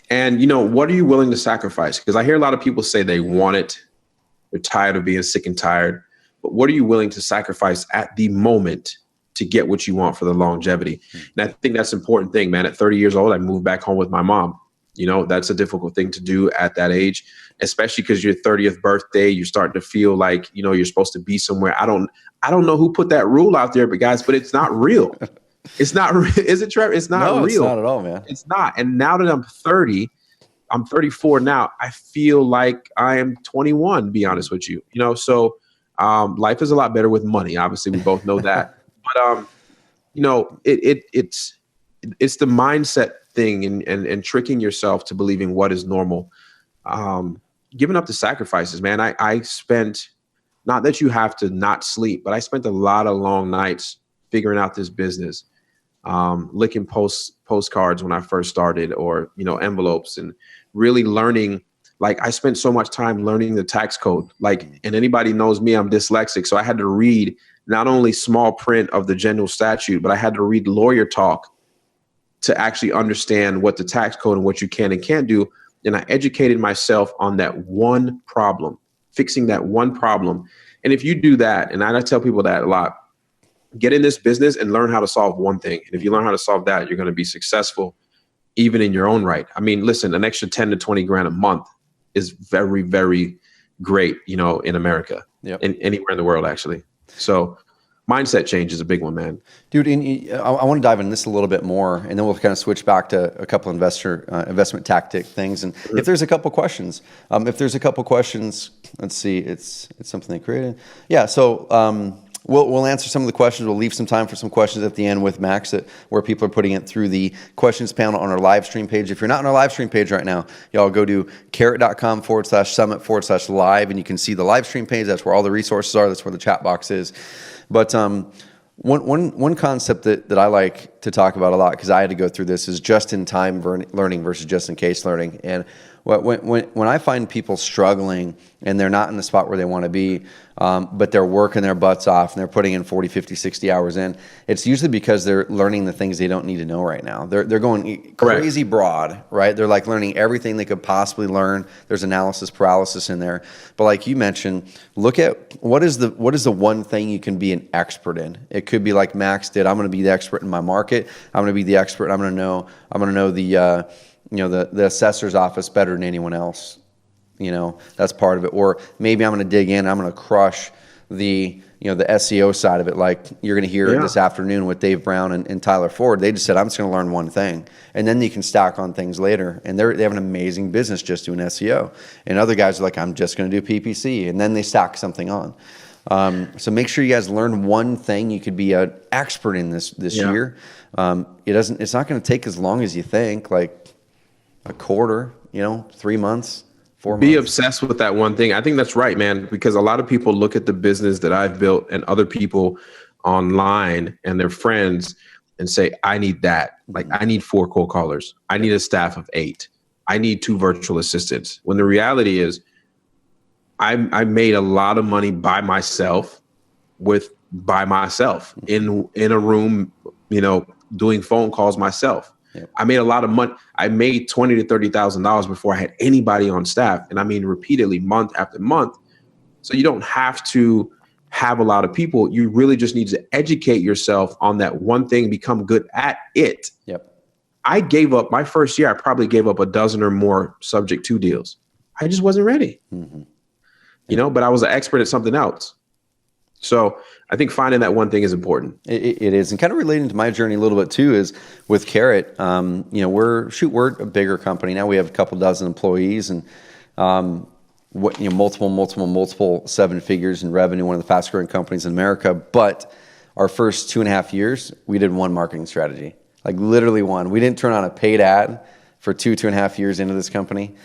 what are you willing to sacrifice? Because I hear a lot of people say they want it. They're tired of being sick and tired. But what are you willing to sacrifice at the moment to get what you want for the longevity? And I think that's an important thing, man. At 30 years old, I moved back home with my mom. That's a difficult thing to do at that age, especially because your 30th birthday, you're starting to feel like, you're supposed to be somewhere. I don't know who put that rule out there, but it's not real. It's not, is it, Trevor? It's not real. It's not at all, man. It's not. And now that I'm 30, I'm 34 now, I feel like I am 21, to be honest with you. So life is a lot better with money. Obviously, we both know that. But it's the mindset thing and tricking yourself to believing what is normal. Giving up the sacrifices, man. I spent, not that you have to not sleep, but I spent a lot of long nights figuring out this business. licking postcards when I first started, or, envelopes, and really learning. Like, I spent so much time learning the tax code, and anybody knows me, I'm dyslexic. So I had to read not only small print of the general statute, but I had to read lawyer talk to actually understand what the tax code and what you can and can't do. And I educated myself on that one problem, fixing that one problem. And if you do that, and I tell people that a lot, get in this business and learn how to solve one thing. And if you learn how to solve that, you're going to be successful even in your own right. I mean, listen, an extra 10 to 20 grand a month is very, very great, in America, and anywhere in the world, actually. So mindset change is a big one, man. Dude, I want to dive into this a little bit more, and then we'll kind of switch back to a couple investment tactic things. And if there's a couple questions, let's see, it's something they created. Yeah, so we'll answer some of the questions. We'll leave some time for some questions at the end with Max, where people are putting it through the questions panel on our live stream page. If you're not on our live stream page right now, y'all go to carrot.com/summit/live, and you can see the live stream page. That's where all the resources are. That's where the chat box is. But one concept that I like to talk about a lot, because I had to go through this, is just-in-time learning versus just-in-case learning. And when I find people struggling and they're not in the spot where they want to be, but they're working their butts off and they're putting in 40, 50, 60 hours in, it's usually because they're learning the things they don't need to know right now. They're going crazy broad, right? They're like learning everything they could possibly learn. There's analysis paralysis in there. But like you mentioned, look at what is the one thing you can be an expert in. It could be like Max did. I'm going to be the expert in my market. I'm going to be the expert. I'm going to know the the assessor's office better than anyone else. That's part of it. Or maybe I'm going to dig in. I'm going to crush the SEO side of it. Like you're going to hear this afternoon with Dave Brown and Tyler Ford. They just said, I'm just going to learn one thing. And then you can stack on things later. And they have an amazing business just doing SEO. And other guys are like, I'm just going to do PPC. And then they stack something on. So make sure you guys learn one thing you could be an expert in this year. It's not going to take as long as you think, like a quarter, 3 months. Be obsessed with that one thing. I think that's right, man, because a lot of people look at the business that I've built and other people online and their friends and say, I need that. Like, I need 4 cold callers. I need a staff of 8. I need 2 virtual assistants. When the reality is, I made a lot of money by myself in a room, doing phone calls myself. Yep. I made a lot of money. I made $20,000 to $30,000 before I had anybody on staff. And I mean, repeatedly, month after month. So you don't have to have a lot of people. You really just need to educate yourself on that one thing, become good at it. Yep. I gave up my first year. I probably gave up a dozen or more subject to deals. I just wasn't ready, but I was an expert at something else. So I think finding that one thing is important. It is. And kind of relating to my journey a little bit too is with Carrot, we're a bigger company now. We have a couple dozen employees and multiple 7 figures in revenue, one of the fastest growing companies in America. But our first 2.5 years, we did one marketing strategy, like literally one. We didn't turn on a paid ad for 2.5 years into this company.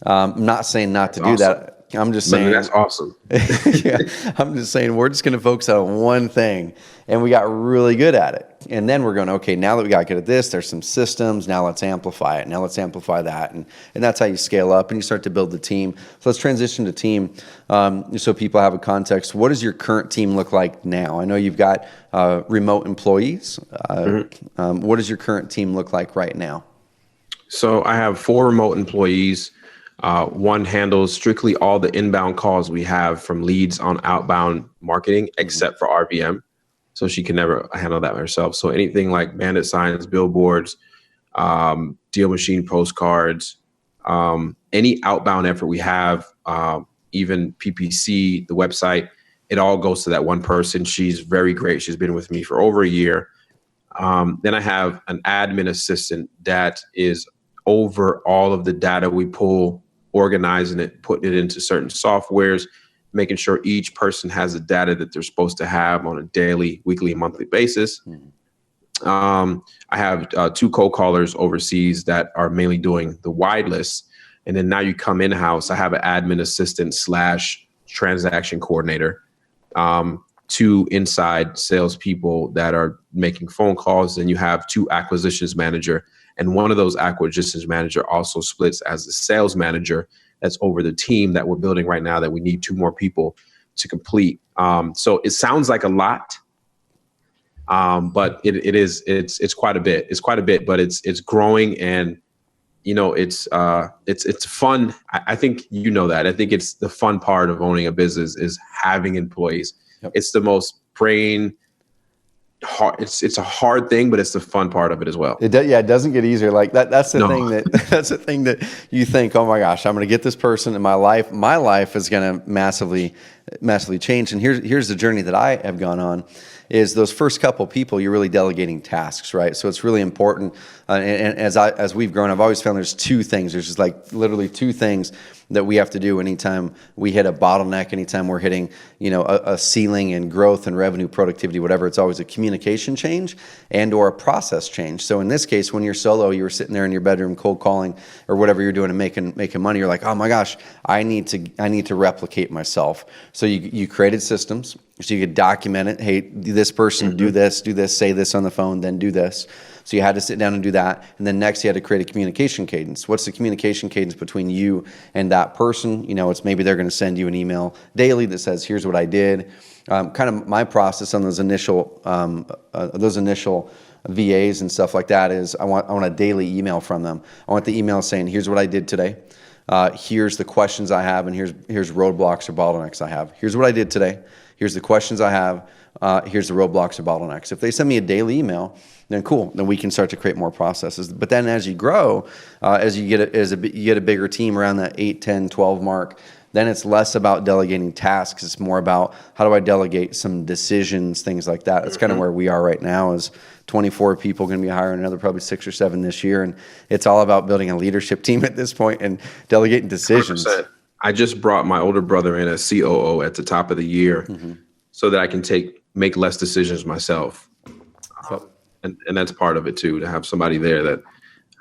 I'm not saying not to do that. I'm just saying that's awesome. I'm just saying we're just going to focus on one thing, and we got really good at it. And then we're going, okay, now that we got good at this, there's some systems. Now let's amplify it. Now let's amplify that, and that's how you scale up and you start to build the team. So let's transition to team, so people have a context. What does your current team look like now? I know you've got remote employees. What does your current team look like right now? So I have 4 remote employees. One handles strictly all the inbound calls we have from leads on outbound marketing, except for RVM. So she can never handle that herself. So anything like bandit signs, billboards, deal machine postcards, any outbound effort we have, even PPC, the website, it all goes to that one person. She's very great. She's been with me for over a year. Then I have an admin assistant that is over all of the data we pull, organizing it, putting it into certain softwares, making sure each person has the data that they're supposed to have on a daily, weekly, monthly basis. I have 2 cold callers overseas that are mainly doing the wide list. And then now you come in-house, I have an admin assistant / transaction coordinator. 2 inside salespeople that are making phone calls, and you have 2 acquisitions manager, and one of those acquisitions manager also splits as the sales manager that's over the team that we're building right now that we need 2 more people to complete. So it sounds like a lot, but it's quite a bit. It's quite a bit, but it's growing, and it's fun. I think that. I think it's the fun part of owning a business is having employees. Yep. It's the most hard. It's a hard thing, but it's the fun part of it as well. It doesn't get easier. Like that's the thing that's the thing that you think, oh my gosh, I'm going to get this person in my life. My life is going to massively change. And here's the journey that I have gone on. Is those first couple people, you're really delegating tasks, right? So it's really important. And as we've grown, I've always found there's 2 things. There's just like literally 2 things that we have to do anytime we hit a bottleneck, anytime we're hitting, a ceiling in growth and revenue, productivity, whatever. It's always a communication change and or a process change. So in this case, when you're solo, you were sitting there in your bedroom cold calling or whatever you're doing and making money. You're like, oh my gosh, I need to replicate myself. So you created systems. So you could document it. Hey, this person, do this, say this on the phone, then do this. So you had to sit down and do that. And then next you had to create a communication cadence. What's the communication cadence between you and that person? It's maybe they're going to send you an email daily that says, here's what I did. Kind of my process on those initial VAs and stuff like that is I want a daily email from them. I want the email saying, here's what I did today. Here's the questions I have, and here's roadblocks or bottlenecks I have. Here's what I did today. Here's the questions I have. Here's the roadblocks or bottlenecks. If they send me a daily email, then cool. Then we can start to create more processes. But then as you grow, as you get a bigger team around that 8, 10, 12 mark, then it's less about delegating tasks. It's more about how do I delegate some decisions, things like that. That's kind of where we are right now is 24 people, going to be hiring another probably 6 or 7 this year. And it's all about building a leadership team at this point and delegating decisions. 100%. I just brought my older brother in as COO at the top of the year so that I can make less decisions myself. And that's part of it too, to have somebody there that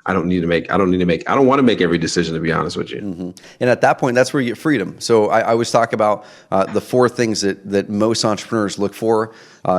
I don't want to make every decision, to be honest with you. And at that point, that's where you get freedom. So I always talk about the 4 things that most entrepreneurs look for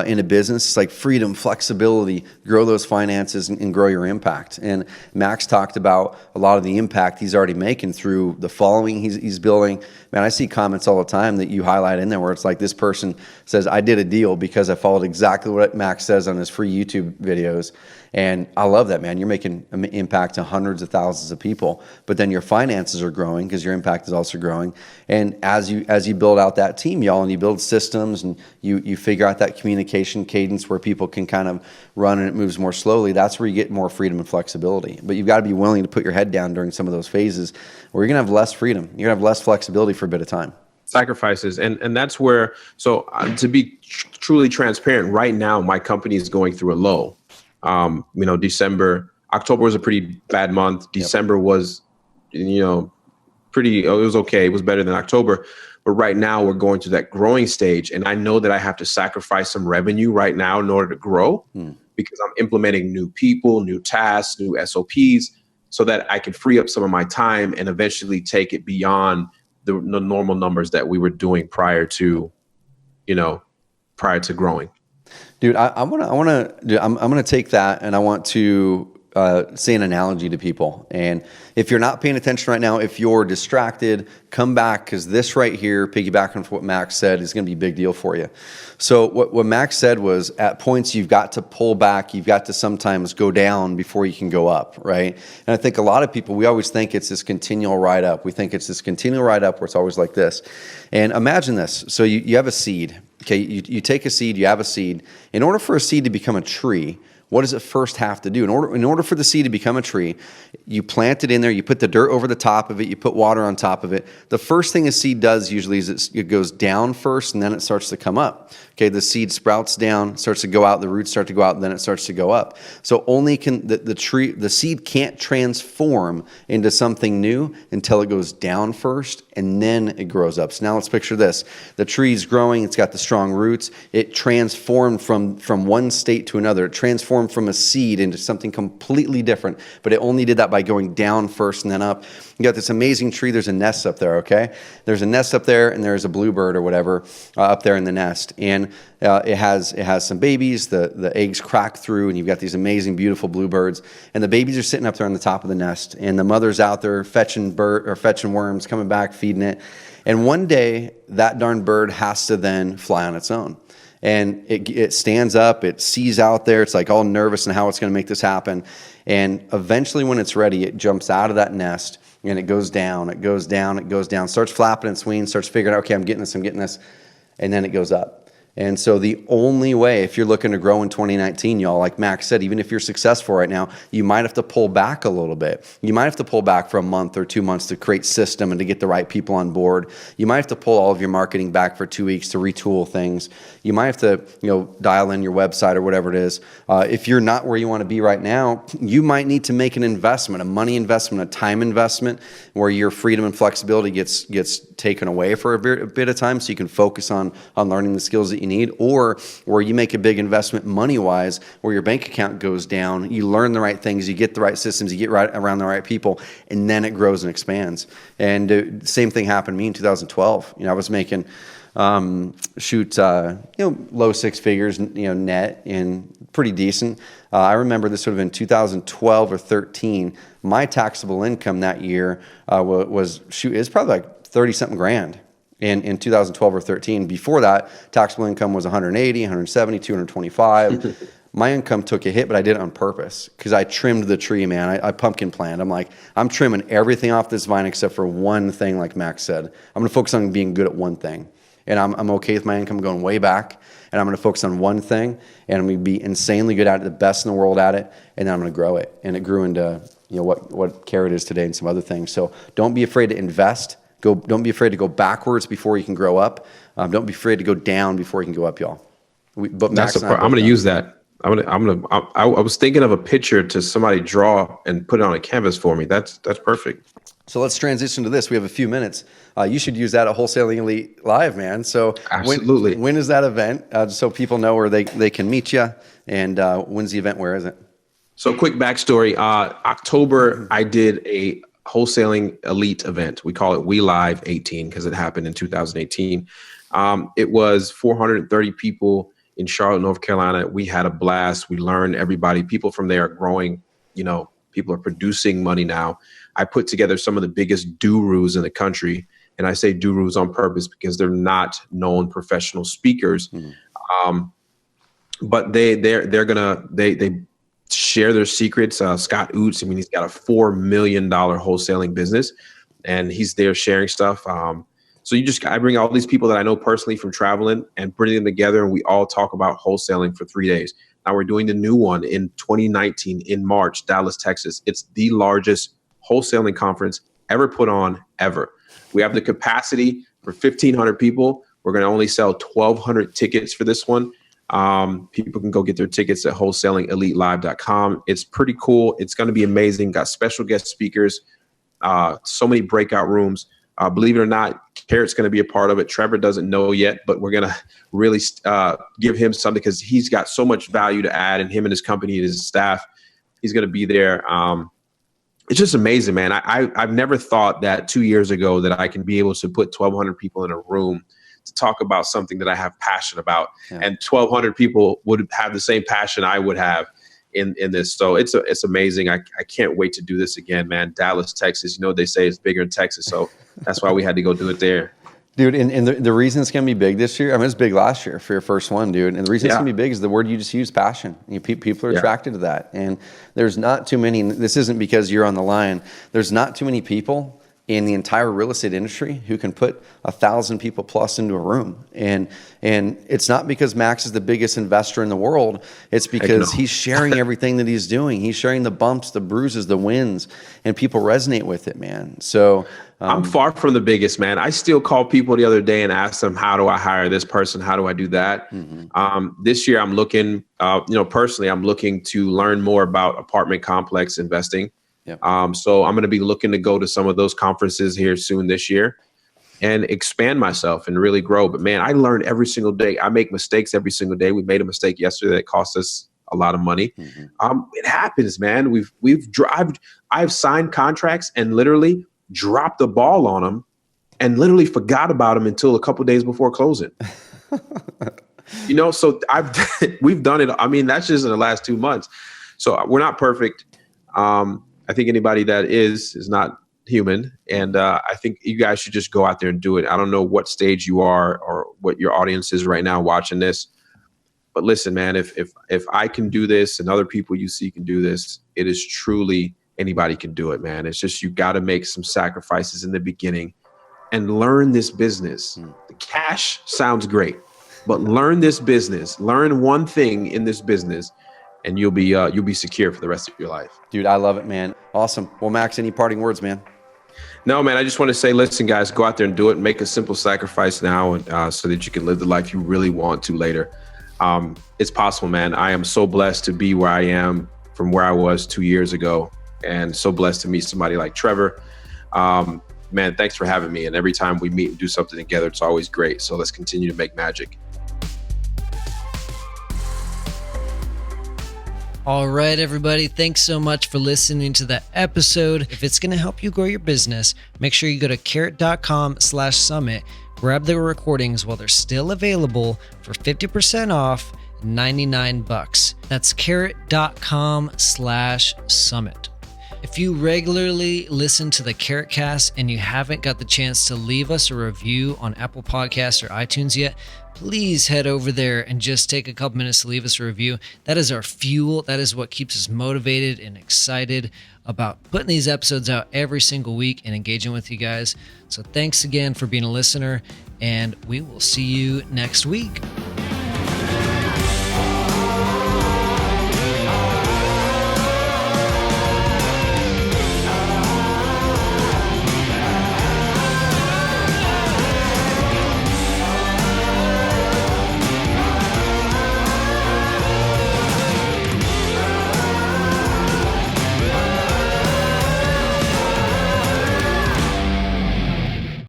in a business. It's like freedom, flexibility, grow those finances, and grow your impact. And Max talked about a lot of the impact he's already making through the following he's building. Man, I see comments all the time that you highlight in there where it's like this person says, I did a deal because I followed exactly what Max says on his free YouTube videos. And I love that, man. You're making an impact to hundreds of thousands of people, but then your finances are growing because your impact is also growing. And as you build out that team, y'all, and you build systems and you figure out that communication cadence where people can kind of run and it moves more slowly, that's where you get more freedom and flexibility. But you've got to be willing to put your head down during some of those phases where you're going to have less freedom. You're going to have less flexibility for a bit of time. Sacrifices. And that's where, to be truly transparent, right now, my company is going through a low. October was a pretty bad month. December was, pretty, it was okay. It was better than October. But right now we're going through that growing stage. And I know that I have to sacrifice some revenue right now in order to grow because I'm implementing new people, new tasks, new SOPs so that I can free up some of my time and eventually take it beyond the normal numbers that we were doing prior to growing. Dude, I'm gonna take that and I want to say an analogy to people. And if you're not paying attention right now, if you're distracted, come back because this right here, piggybacking on what Max said, is going to be a big deal for you. So what Max said was at points you've got to pull back, you've got to sometimes go down before you can go up, right? And I think a lot of people, we always think it's this continual ride up. We think it's this continual ride up where it's always like this. And imagine this. So you have a seed. Okay, you take a seed, you have a seed. In order for a seed to become a tree, what does it first have to do? In order for the seed to become a tree, you plant it in there, you put the dirt over the top of it, you put water on top of it. The first thing a seed does usually is it goes down first and then it starts to come up. Okay, the seed sprouts down, starts to go out, the roots start to go out, and then it starts to go up. So only can the seed can't transform into something new until it goes down first and then it grows up. So now let's picture this. The tree's growing, it's got the strong roots. It transformed from one state to another. It transformed transformed from a seed into something completely different, but it only did that by going down first and then up. You got this amazing tree. There's a nest up there, okay? There's a nest up there, and there's a bluebird or whatever up there in the nest. And it has some babies. The eggs crack through, and you've got these amazing, beautiful bluebirds. And the babies are sitting up there on the top of the nest, and the mother's out there fetching worms, coming back, feeding it. And one day, that darn bird has to then fly on its own. And it stands up, it sees out there, it's like all nervous and how it's going to make this happen. And eventually, when it's ready, it jumps out of that nest, and it goes down, it goes down, it goes down, starts flapping its wings, starts figuring out, okay, I'm getting this, and then it goes up. And so the only way, if you're looking to grow in 2019, y'all, like Max said, even if you're successful right now, you might have to pull back a little bit. You might have to pull back for a month or 2 months to create system and to get the right people on board. You might have to pull all of your marketing back for 2 weeks to retool things. You might have to, dial in your website or whatever it is. If you're not where you want to be right now, you might need to make an investment, a money investment, a time investment, where your freedom and flexibility gets taken away for a bit of time, so you can focus on learning the skills that you need, or where you make a big investment money-wise, where your bank account goes down, you learn the right things, you get the right systems, you get right around the right people, and then it grows and expands. And the same thing happened to me in 2012. I was making low six figures, net, and pretty decent. I remember this would have been 2012 or 13. My taxable income that year is probably like 30 something grand in 2012 or 13. Before that, taxable income was 180, 170, 225. My income took a hit, but I did it on purpose because I trimmed the tree, man. I pumpkin planned. I'm like, I'm trimming everything off this vine except for one thing, like Max said. I'm going to focus on being good at one thing. And I'm okay with my income going way back. And I'm going to focus on one thing, and I'm going to be insanely good at it, the best in the world at it, and then I'm going to grow it. And it grew into what Carrot is today and some other things. So don't be afraid to invest. Don't be afraid to go backwards before you can grow up. Don't be afraid to go down before you can go up, y'all. But Max, I'm going to use that. I was thinking of a picture to somebody draw and put it on a canvas for me. That's perfect. So let's transition to this. We have a few minutes. You should use that at Wholesaling Elite Live, man. So absolutely. When is that event? So people know where they can meet you. And when's the event? Where is it? So quick backstory. October, I did a Wholesaling Elite event. We call it We Live 18 because it happened in 2018. It was 430 people in Charlotte, North Carolina. We had a blast. We learned everybody. People from there are growing. People are producing money now. I put together some of the biggest gurus in the country. And I say gurus on purpose because they're not known professional speakers. But they share their secrets. Scott Oots, he's got a $4 million wholesaling business, and he's there sharing stuff. So I bring all these people that I know personally from traveling and bring them together, and we all talk about wholesaling for 3 days. Now we're doing the new one in 2019 in March, Dallas, Texas. It's the largest wholesaling conference ever put on ever. We have the capacity for 1,500 people. We're going to only sell 1,200 tickets for this one. People can go get their tickets at wholesalingelitelive.com. It's pretty cool. It's going to be amazing. Got special guest speakers, so many breakout rooms. Believe it or not, Carrot's going to be a part of it. Trevor doesn't know yet, but we're going to really give him something because he's got so much value to add, and him and his company and his staff, he's going to be there. It's just amazing, man. I've never thought that 2 years ago that I can be able to put 1,200 people in a room to talk about something that I have passion about. Yeah. And 1,200 people would have the same passion I would have in this. So it's amazing. I can't wait to do this again, man. Dallas, Texas, they say it's bigger in Texas. So that's why we had to go do it there. Dude, and the reason it's going to be big this year, it's big last year for your first one, dude. And the reason it's going to be big is the word you just used, passion. People are attracted to that. And there's not too many, this isn't because you're on the line, there's not too many people in the entire real estate industry who can put 1,000 people plus into a room. And it's not because Max is the biggest investor in the world. It's because he's sharing everything that he's doing. He's sharing the bumps, the bruises, the wins, and people resonate with it, man. So I'm far from the biggest, man. I still call people the other day and ask them, how do I hire this person? How do I do that? This year I'm looking, personally, I'm looking to learn more about apartment complex investing. So I'm going to be looking to go to some of those conferences here soon this year and expand myself and really grow. But man, I learn every single day. I make mistakes every single day. We made a mistake yesterday that cost us a lot of money. It happens, man. I've signed contracts and literally dropped the ball on them and literally forgot about them until a couple days before closing. So we've done it. I mean, that's just in the last 2 months. So we're not perfect. I think anybody that is not human. And I think you guys should just go out there and do it. I don't know what stage you are or what your audience is right now watching this. But listen, man, if I can do this and other people you see can do this, it is truly anybody can do it, man. It's just you got to make some sacrifices in the beginning and learn this business. The cash sounds great, but learn this business. Learn one thing in this business, and you'll be secure for the rest of your life. Dude, I love it, man. Awesome. Well, Max, any parting words, man? No, man, I just want to say, listen, guys, go out there and do it. Make a simple sacrifice now and so that you can live the life you really want to later. It's possible, man. I am so blessed to be where I am from where I was 2 years ago, and so blessed to meet somebody like Trevor. Man, thanks for having me. And every time we meet and do something together, it's always great. So let's continue to make magic. All right, everybody. Thanks so much for listening to that episode. If it's going to help you grow your business, make sure you go to carrot.com/summit. Grab the recordings while they're still available for 50% off, $99. That's carrot.com/summit. If you regularly listen to the Carrot Cast and you haven't got the chance to leave us a review on Apple Podcasts or iTunes yet, please head over there and just take a couple minutes to leave us a review. That is our fuel. That is what keeps us motivated and excited about putting these episodes out every single week and engaging with you guys. So thanks again for being a listener, and we will see you next week.